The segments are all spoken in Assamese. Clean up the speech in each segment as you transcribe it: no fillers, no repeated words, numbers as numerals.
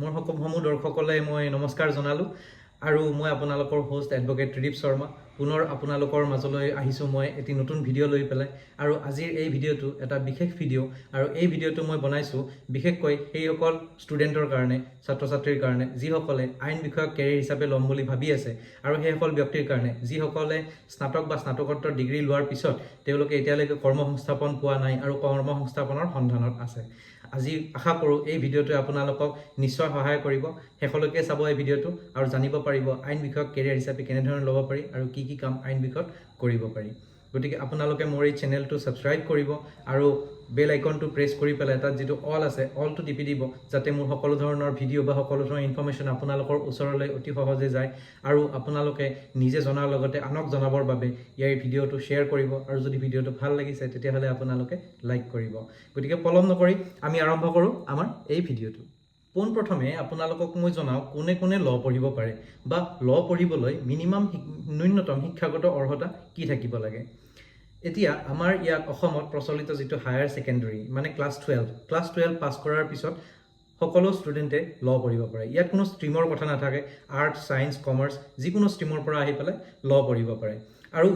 মোৰ সকলো দৰ্শকলৈ মই নমস্কাৰ জনালোঁ আৰু মই আপোনালোকৰ হোষ্ট এডভোকেট ত্ৰিদীপ শৰ্মা পুনৰ আপোনালোকৰ মাজলৈ আহিছোঁ মই এটি নতুন ভিডিঅ' লৈ পেলাই আৰু আজিৰ এই ভিডিঅ'টো এটা বিশেষ ভিডিঅ' আৰু এই ভিডিঅ'টো মই বনাইছোঁ বিশেষকৈ সেইসকল ষ্টুডেণ্টৰ কাৰণে ছাত্ৰ ছাত্ৰীৰ কাৰণে যিসকলে আইন বিষয়ক কেৰিয়াৰ হিচাপে ল'ম বুলি ভাবি আছে আৰু সেইসকল ব্যক্তিৰ কাৰণে যিসকলে স্নাতক বা স্নাতকোত্তৰ ডিগ্ৰী লোৱাৰ পিছত তেওঁলোকে এতিয়ালৈকে কৰ্মসংস্থাপন পোৱা নাই আৰু কৰ্মসংস্থাপনৰ সন্ধানত আছে আজি আশা কৰোঁ এই ভিডিঅ'টোৱে আপোনালোকক নিশ্চয় সহায় কৰিব শেষলৈকে চাব এই ভিডিঅ'টো আৰু জানিব পাৰিব আইন বিষয়ক কেৰিয়াৰ হিচাপে কেনেধৰণে ল'ব পাৰি আৰু কি কি কাম আইন বিষয়ত কৰিব পাৰি গতিকে আপোনালোকে মোৰ এই চেনেলটো ছাবস্ক্ৰাইব কৰিব আৰু বেল আইকনটো প্ৰেছ কৰি পেলাই তাত যিটো অল আছে অলটো টিপি দিব যাতে মোৰ সকলো ধৰণৰ ভিডিঅ' বা সকলো ধৰণৰ ইনফৰমেশ্যন আপোনালোকৰ ওচৰলৈ অতি সহজে যায় আৰু আপোনালোকে নিজে জনাৰ লগতে আনক জনাবৰ বাবে ইয়াৰ ভিডিঅ'টো শ্বেয়াৰ কৰিব আৰু যদি ভিডিঅ'টো ভাল লাগিছে তেতিয়াহ'লে আপোনালোকে লাইক কৰিব গতিকে পলম নকৰি আমি আৰম্ভ কৰোঁ আমাৰ এই ভিডিঅ'টো পোনপ্ৰথমে আপোনালোকক মই জনাওঁ কোনে কোনে ল পঢ়িব পাৰে বা ল পঢ়িবলৈ মিনিমাম ন্যূনতম শিক্ষাগত অৰ্হতা কি থাকিব লাগে এতিয়া আমাৰ ইয়াত অসমত প্ৰচলিত যিটো হায়াৰ ছেকেণ্ডেৰী মানে ক্লাছ 12 পাছ কৰাৰ পিছত সকলো ষ্টুডেণ্টে ল পঢ়িব পাৰে ইয়াত কোনো ষ্ট্ৰীমৰ কথা নাথাকে আৰ্টছ ছায়েন্স কমাৰ্চ যিকোনো ষ্ট্ৰীমৰ পৰা আহি পেলাই ল পঢ়িব পাৰে আৰু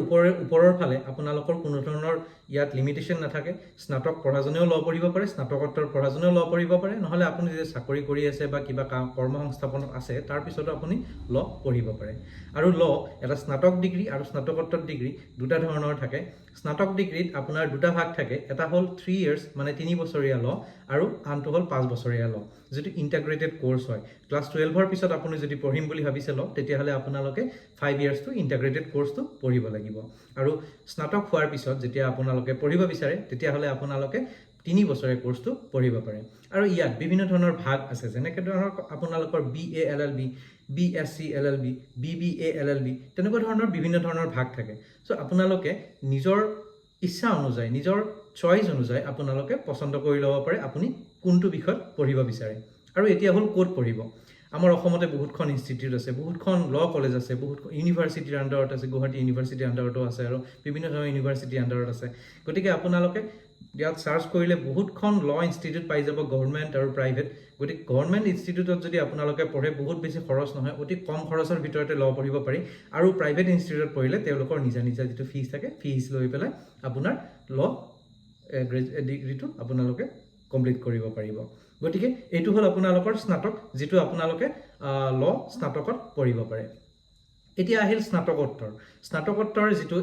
ওপৰৰ ফালে আপোনালোকৰ কোনো ধৰণৰ ইয়াত লিমিটেশ্যন নাথাকে স্নাতক পঢ়াজনেও ল পঢ়িব পাৰে স্নাতকোত্তৰ পঢ়াজনেও ল পঢ়িব পাৰে নহ'লে আপুনি যদি চাকৰি কৰি আছে বা কিবা কৰ্মসংস্থাপনত আছে তাৰপিছতো আপুনি ল পঢ়িব পাৰে আৰু ল এটা স্নাতক ডিগ্ৰী আৰু স্নাতকোত্তৰ ডিগ্ৰী দুটা ধৰণৰ থাকে স্নাতক ডিগ্ৰীত আপোনাৰ দুটা ভাগ থাকে এটা হ'ল 3 ইয়াৰ্ছ মানে 3 বছৰীয়া ল আৰু আনটো হ'ল 5 বছৰীয়া ল যিটো ইণ্টিগ্ৰেটেড কোৰ্ছ হয় ক্লাছ 12ৰ পিছত আপুনি যদি পঢ়িম বুলি ভাবিছে ল তেতিয়াহ'লে আপোনালোকে 5 ইয়াৰ্ছটো ইণ্টিগ্ৰেটেড কোৰ্ছটো পঢ়িব লাগিব আৰু স্নাতক হোৱাৰ পিছত যেতিয়া আপোনালোকে পঢ়িব বিচাৰে তেতিয়াহ'লে আপোনালোকে 3 বছৰীয়া কোৰ্ছটো পঢ়িব পাৰে আৰু ইয়াত বিভিন্ন ধৰণৰ ভাগ আছে যেনেকৈ ধৰণৰ আপোনালোকৰ BA LLB BSc LLB BBA LLB তেনেকুৱা ধৰণৰ বিভিন্ন ধৰণৰ ভাগ থাকে চ' আপোনালোকে নিজৰ ইচ্ছা অনুযায়ী নিজৰ চইচ অনুযায়ী আপোনালোকে পচন্দ কৰি ল'ব পাৰে আপুনি কোনটো বিষয়ত পঢ়িব বিচাৰে আৰু এতিয়া হ'ল ক'ত পঢ়িব আমাৰ অসমতে বহুতখন ইনষ্টিটিউট আছে বহুতখন ল কলেজ আছে বহুত ইউনিভাৰ্চিটিৰ আণ্ডাৰত আছে গুৱাহাটী ইউনিভাৰ্চিটিৰ আণ্ডাৰতো আছে আৰু বিভিন্ন ধৰণৰ ইউনিভাৰ্চিটিৰ আণ্ডাৰত আছে গতিকে আপোনালোকে ইয়াত চাৰ্চ কৰিলে বহুতখন ল ইনষ্টিটিউট পাই যাব গভৰ্ণমেণ্ট আৰু প্ৰাইভেট গতিকে গভৰ্ণমেণ্ট ইনষ্টিটিউটত যদি আপোনালোকে পঢ়ে বহুত বেছি খৰচ নহয় অতি কম খৰচৰ ভিতৰতে ল পঢ়িব পাৰি আৰু প্ৰাইভেট ইনষ্টিটিউটত পঢ়িলে তেওঁলোকৰ নিজা যিটো ফিজ থাকে ফিজ লৈ পেলাই আপোনাৰ ল ডিগ্ৰীটো আপোনালোকে কমপ্লিট কৰিব পাৰিব গতিকে এইটো হ'ল আপোনালোকৰ স্নাতক যিটো আপোনালোকে ল স্নাতকত পঢ়িব পাৰে এতিয়া আহিল স্নাতকোত্তৰ যিটো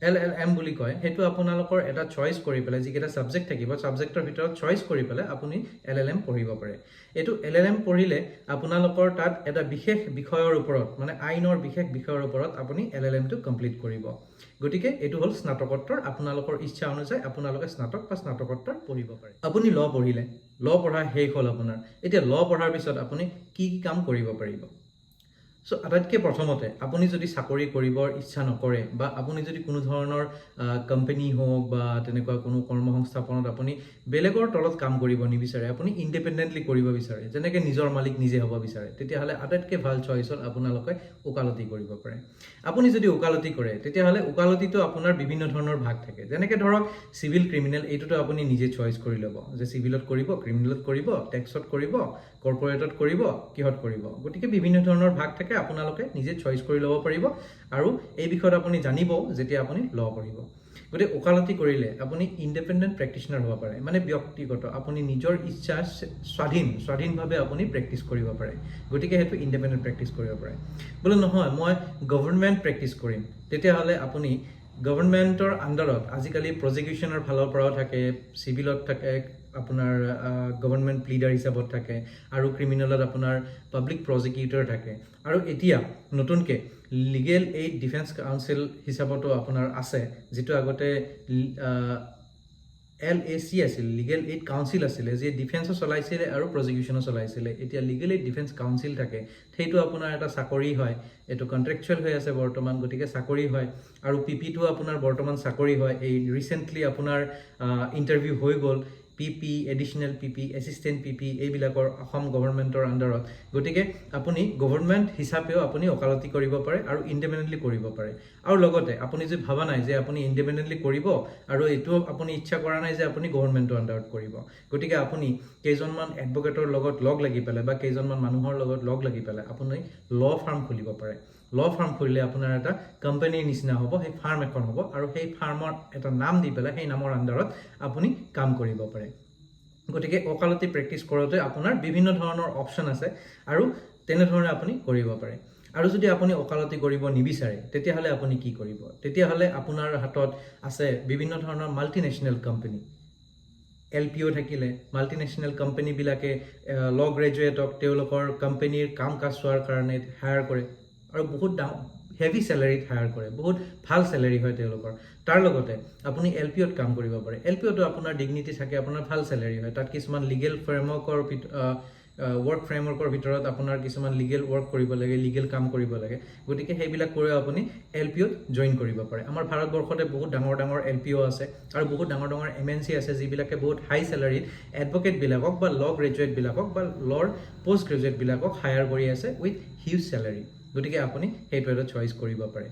LLM বুলি কয় সেইটো আপোনালোকৰ এটা চইচ কৰি পেলাই যিকেইটা ছাবজেক্ট থাকিব ছাবজেক্টৰ ভিতৰত চইচ কৰি পেলাই আপুনি LLM পঢ়িব পাৰে এইটো LLM পঢ়িলে আপোনালোকৰ তাত এটা বিশেষ বিষয়ৰ ওপৰত মানে আইনৰ বিশেষ বিষয়ৰ ওপৰত আপুনি LLMটো কমপ্লিট কৰিব গতিকে এইটো হ'ল স্নাতকোত্তৰ আপোনালোকৰ ইচ্ছা অনুযায়ী আপোনালোকে স্নাতক বা স্নাতকোত্তৰ পঢ়িব পাৰে আপুনি ল পঢ়িলে ল পঢ়া শেষ হ'ল আপোনাৰ এতিয়া ল পঢ়াৰ পিছত আপুনি কি কাম কৰিব পাৰিব চ' আটাইতকৈ প্ৰথমতে আপুনি যদি চাকৰি কৰিবৰ ইচ্ছা নকৰে বা আপুনি যদি কোনো ধৰণৰ কোম্পানী হওক বা তেনেকুৱা কোনো কৰ্মসংস্থাপনত আপুনি বেলেগৰ তলত কাম কৰিব নিবিচাৰে আপুনি ইণ্ডিপেণ্ডেণ্টলি কৰিব বিচাৰে যেনেকৈ নিজৰ মালিক নিজে হ'ব বিচাৰে তেতিয়াহ'লে আটাইতকৈ ভাল চইচ হ'ল আপোনালোকে ওকালতি কৰিব পাৰে আপুনি যদি ওকালতি কৰে তেতিয়াহ'লে ওকালতিটো আপোনাৰ বিভিন্ন ধৰণৰ ভাগ থাকে যেনেকৈ ধৰক চিভিল ক্ৰিমিনেল এইটোতো আপুনি নিজে চইচ কৰি ল'ব যে চিভিলত কৰিব ক্ৰিমিনেলত কৰিব টেক্সত কৰিব কৰ্পৰেটত কৰিব কিহত কৰিব গতিকে বিভিন্ন ধৰণৰ ভাগ থাকে আপোনালোকে নিজে চইচ কৰি ল'ব পাৰিব আৰু এই বিষয়ত আপুনি জানিব যেতিয়া আপুনি ল পঢ়িব গতিকে ওকালতি কৰিলে আপুনি ইণ্ডিপেণ্ডেণ্ট প্ৰেক্টিচনাৰ হ'ব পাৰে মানে ব্যক্তিগত আপুনি নিজৰ ইচ্ছা স্বাধীনভাৱে আপুনি প্ৰেক্টিচ কৰিব পাৰে গতিকে সেইটো ইণ্ডিপেণ্ডেণ্ট প্ৰেক্টিচ কৰিব পাৰে বোলে নহয় মই গভৰ্ণমেণ্ট প্ৰেক্টিচ কৰিম তেতিয়াহ'লে আপুনি গভৰ্ণমেণ্টৰ আণ্ডাৰত আজিকালি প্ৰজিকিউশ্যনৰ ফালৰ পৰাও থাকে চিভিলত থাকে আপোনাৰ গভৰ্ণমেণ্ট প্লিডাৰ হিচাপত থাকে আৰু ক্ৰিমিনেলত আপোনাৰ পাব্লিক প্ৰজিকিউটৰ থাকে আৰু এতিয়া নতুনকৈ লিগেল এইড ডিফেন্স কাউন্সিল হিচাপতো আপোনাৰ আছে যিটো আগতে LAC আছিল লিগেল এইড কাউন্সিল আছিলে যি ডিফেন্সো চলাইছিলে আৰু প্ৰজিকিউশ্যনো চলাইছিলে এতিয়া লিগেল এইড ডিফেন্স কাউন্সিল থাকে সেইটো আপোনাৰ এটা চাকৰি হয় এইটো কণ্ট্ৰেকচুৱেল হৈ আছে বৰ্তমান গতিকে চাকৰি হয় আৰু PPটো আপোনাৰ বৰ্তমান চাকৰি হয় এই ৰিচেণ্টলি আপোনাৰ ইণ্টাৰভিউ হৈ গ'ল PP, additional PP, assistant PP এইবিলাকৰ অসম গভৰ্ণমেণ্টৰ আণ্ডাৰত। গতিকে আপুনি গভৰ্ণমেণ্ট হিচাপেও আপুনি ওকালতি কৰিব পাৰে আৰু ইণ্ডিপেণ্ডেণ্টলি কৰিব পাৰে। আৰু লগতে আপুনি যদি ভাবা নাই যে আপুনি ইণ্ডিপেণ্ডেণ্টলি কৰিব আৰু এইটো আপুনি ইচ্ছা কৰা নাই যে আপুনি গভৰ্ণমেণ্টৰ আণ্ডাৰত কৰিব, গতিকে আপুনি কেইজনমান এডভকেটৰ লগত লগ লাগি পেলাই বা কেইজনমান মানুহৰ লগত লগ লাগি পেলাই আপুনি ল ফাৰ্ম খুলিব পাৰে। ল ফাৰ্ম খুলিলে আপোনাৰ এটা কোম্পানীৰ নিচিনা হ'ব, সেই ফাৰ্ম এখন হ'ব আৰু সেই ফাৰ্মৰ এটা নাম দি পেলাই সেই নামৰ আণ্ডাৰত আপুনি কাম কৰিব পাৰে। গতিকে ওকালতি প্ৰেক্টিছ কৰোঁতে আপোনাৰ বিভিন্ন ধৰণৰ অপশ্যন আছে আৰু তেনেধৰণে আপুনি কৰিব পাৰে। আৰু যদি আপুনি ওকালতি কৰিব নিবিচাৰে তেতিয়াহ'লে আপুনি কি কৰিব? তেতিয়াহ'লে আপোনাৰ হাতত আছে বিভিন্ন ধৰণৰ মাল্টিনেশ্যনেল কোম্পানী। LPO থাকিলে মাল্টিনেশ্যনেল কোম্পানীবিলাকে ল গ্ৰেজুৱেটক তেওঁলোকৰ কোম্পানীৰ কাম কাজ চোৱাৰ কাৰণে হায়াৰ কৰে আৰু বহুত হেভি চেলাৰীত হায়াৰ কৰে, বহুত ভাল চেলাৰী হয় তেওঁলোকৰ। তাৰ লগতে আপুনি LPOত কাম কৰিব পাৰে। LPOতো আপোনাৰ ডিগনিটি থাকে, আপোনাৰ ভাল চেলাৰী হয়। তাত কিছুমান লিগেল ফ্ৰেমৱৰ্কৰ ৱৰ্ক ফ্ৰেমৱৰ্কৰ ভিতৰত আপোনাৰ কিছুমান লিগেল ৱৰ্ক কৰিব লাগে, লিগেল কাম কৰিব লাগে। গতিকে সেইবিলাক কৰিও আপুনি LPOত জইন কৰিব পাৰে। আমাৰ ভাৰতবৰ্ষতে বহুত ডাঙৰ ডাঙৰ LPO আছে আৰু বহুত ডাঙৰ ডাঙৰ MNC আছে যিবিলাকে বহুত হাই চেলাৰীত এডভকেটবিলাকক বা ল গ্ৰেজুৱেটবিলাকক বা লৰ পষ্ট গ্ৰেজুৱেটবিলাকক হায়াৰ কৰি আছে উইথ হিউজ চেলাৰী। গতিকে আপুনি সেইটো এটা চইচ কৰিব পাৰে।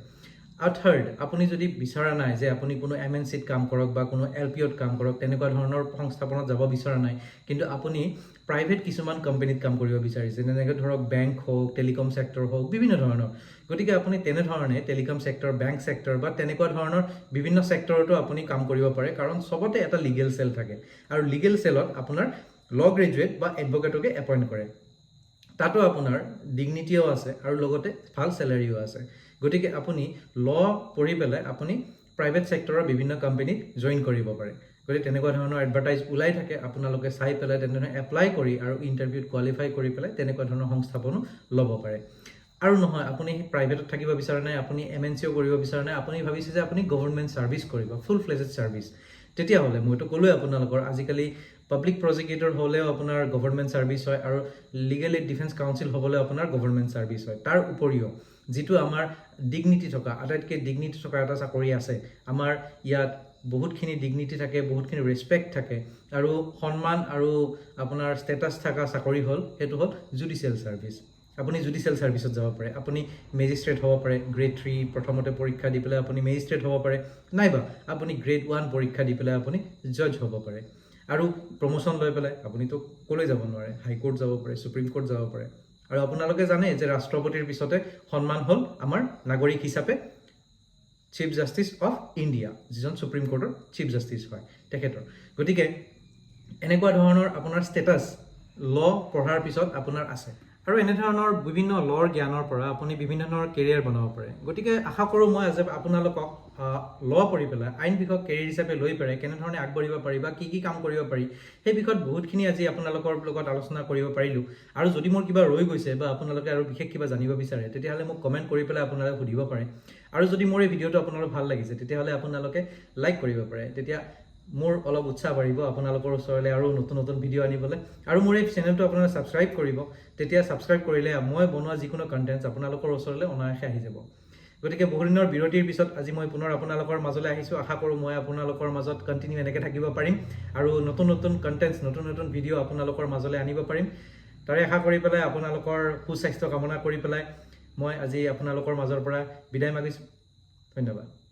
আৰু থাৰ্ড, আপুনি যদি বিচৰা নাই যে আপুনি কোনো MNCত কাম কৰক বা কোনো LPOত কাম কৰক, তেনেকুৱা ধৰণৰ সংস্থাপনত যাব বিচৰা নাই, কিন্তু আপুনি প্ৰাইভেট কিছুমান কোম্পানীত কাম কৰিব বিচাৰিছে, যেনেকৈ ধৰক বেংক হওক, টেলিকম ছেক্টৰ হওক, বিভিন্ন ধৰণৰ। গতিকে আপুনি তেনেধৰণে টেলিকম ছেক্টৰ, বেংক ছেক্টৰ বা তেনেকুৱা ধৰণৰ বিভিন্ন ছেক্টৰতো আপুনি কাম কৰিব পাৰে, কাৰণ চবতে এটা লিগেল চেল থাকে আৰু লিগেল চেলত আপোনাৰ ল গ্ৰেজুৱেট বা এডভকেটকে এপইণ্ট কৰে। তাতো আপোনাৰ ডিগনিটিও আছে আৰু লগতে ভাল চেলাৰিও আছে। গতিকে আপুনি ল পঢ়ি পেলাই আপুনি প্ৰাইভেট ছেক্টৰৰ বিভিন্ন কোম্পানীত জইন কৰিব পাৰে। গতিকে তেনেকুৱা ধৰণৰ এডভাৰটাইজ ওলাই থাকে, আপোনালোকে চাই পেলাই তেনেধৰণে এপ্লাই কৰি আৰু ইণ্টাৰভিউত কোৱালিফাই কৰি পেলাই তেনেকুৱা ধৰণৰ সংস্থাপনো ল'ব পাৰে। আৰু নহয়, আপুনি প্ৰাইভেটত থাকিব বিচৰা নাই, আপুনি MNCও কৰিব বিচৰা নাই, আপুনি ভাবিছে যে আপুনি গভৰ্ণমেণ্ট ছাৰ্ভিচ কৰিব, ফুল ফ্লেজেড ছাৰ্ভিচ, তেতিয়াহ'লে মইতো ক'লোৱে আপোনালোকৰ আজিকালি পাব্লিক প্ৰজিকিউটৰ হ'লেও আপোনাৰ গভৰ্ণমেণ্ট ছাৰ্ভিচ হয় আৰু লিগেল এইড ডিফেন্স কাউন্সিল হ'বলৈ আপোনাৰ গভৰ্ণমেণ্ট ছাৰ্ভিচ হয়। তাৰ উপৰিও যিটো আমাৰ ডিগনিটি থকা, আটাইতকৈ ডিগনিটি থকা এটা চাকৰি আছে আমাৰ ইয়াত, বহুতখিনি ডিগনিটি থাকে, বহুতখিনি ৰেচপেক্ট থাকে আৰু সন্মান আৰু আপোনাৰ ষ্টেটাছ থকা চাকৰি হ'ল, সেইটো হ'ল জুডিচিয়েল ছাৰ্ভিচ। আপুনি জুডিচিয়েল ছাৰ্ভিচত যাব পাৰে। আপুনি মেজিষ্ট্ৰেট হ'ব পাৰে, গ্ৰেড 3 প্ৰথমতে পৰীক্ষা দি পেলাই আপুনি মেজিষ্ট্ৰেট হ'ব পাৰে, নাইবা আপুনি গ্ৰেড 1 পৰীক্ষা দি পেলাই আপুনি জজ হ'ব পাৰে। আৰু প্ৰমোশ্যন লৈ পেলাই আপুনিতো ক'লৈ যাব নোৱাৰে, হাইকোৰ্ট যাব পাৰে, সুপ্ৰিম কোৰ্ট যাব পাৰে। আৰু আপোনালোকে জানে যে ৰাষ্ট্ৰপতিৰ পিছতে সন্মান হ'ল আমাৰ নাগৰিক হিচাপে চিফ জাষ্টিচ অফ ইণ্ডিয়া, যিজন সুপ্ৰিম কোৰ্টৰ চিফ জাষ্টিচ হয় তেখেতৰ। গতিকে এনেকুৱা ধৰণৰ আপোনাৰ ষ্টেটাছ ল পঢ়াৰ পিছত আপোনাৰ আছে আৰু এনেধৰণৰ বিভিন্ন লৰ জ্ঞানৰ পৰা আপুনি বিভিন্ন ধৰণৰ কেৰিয়াৰ বনাব পাৰে। গতিকে আশা কৰোঁ মই আজি আপোনালোকক ল পঢ়ি পেলাই আইন বিষয়ক কেৰিয়াৰ হিচাপে লৈ পেলাই কেনেধৰণে আগবাঢ়িব পাৰি বা কি কি কাম কৰিব পাৰি সেই বিষয়ত বহুতখিনি আজি আপোনালোকৰ লগত আলোচনা কৰিব পাৰিলোঁ। আৰু যদি মোৰ কিবা ৰৈ গৈছে বা আপোনালোকে আৰু বিশেষ কিবা জানিব বিচাৰে তেতিয়াহ'লে মোক কমেণ্ট কৰি পেলাই আপোনালোকে সুধিব পাৰে। আৰু যদি মোৰ এই ভিডিঅ'টো আপোনালোকৰ ভাল লাগিছে তেতিয়াহ'লে আপোনালোকে লাইক কৰিব পাৰে, তেতিয়া মোৰ অলপ উৎসাহ বাঢ়িব আপোনালোকৰ ওচৰলৈ আৰু নতুন নতুন ভিডিঅ' আনিবলৈ। আৰু মোৰ এই চেনেলটো আপোনালোকে ছাবস্ক্ৰাইব কৰিব, তেতিয়া ছাবস্ক্ৰাইব কৰিলে মই বনোৱা যিকোনো কণ্টেণ্টছ আপোনালোকৰ ওচৰলৈ অনায়াসে আহি যাব। গতিকে বহুদিনৰ বিৰতিৰ পিছত আজি মই পুনৰ আপোনালোকৰ মাজলৈ আহিছোঁ। আশা কৰোঁ মই আপোনালোকৰ মাজত কণ্টিনিউ এনেকৈ থাকিব পাৰিম আৰু নতুন নতুন কণ্টেণ্টছ, নতুন নতুন ভিডিঅ' আপোনালোকৰ মাজলৈ আনিব পাৰিম। তাৰে আশা কৰি পেলাই আপোনালোকৰ সুস্বাস্থ্য কামনা কৰি পেলাই মই আজি আপোনালোকৰ মাজৰ পৰা বিদায় মাগিছোঁ। ধন্যবাদ।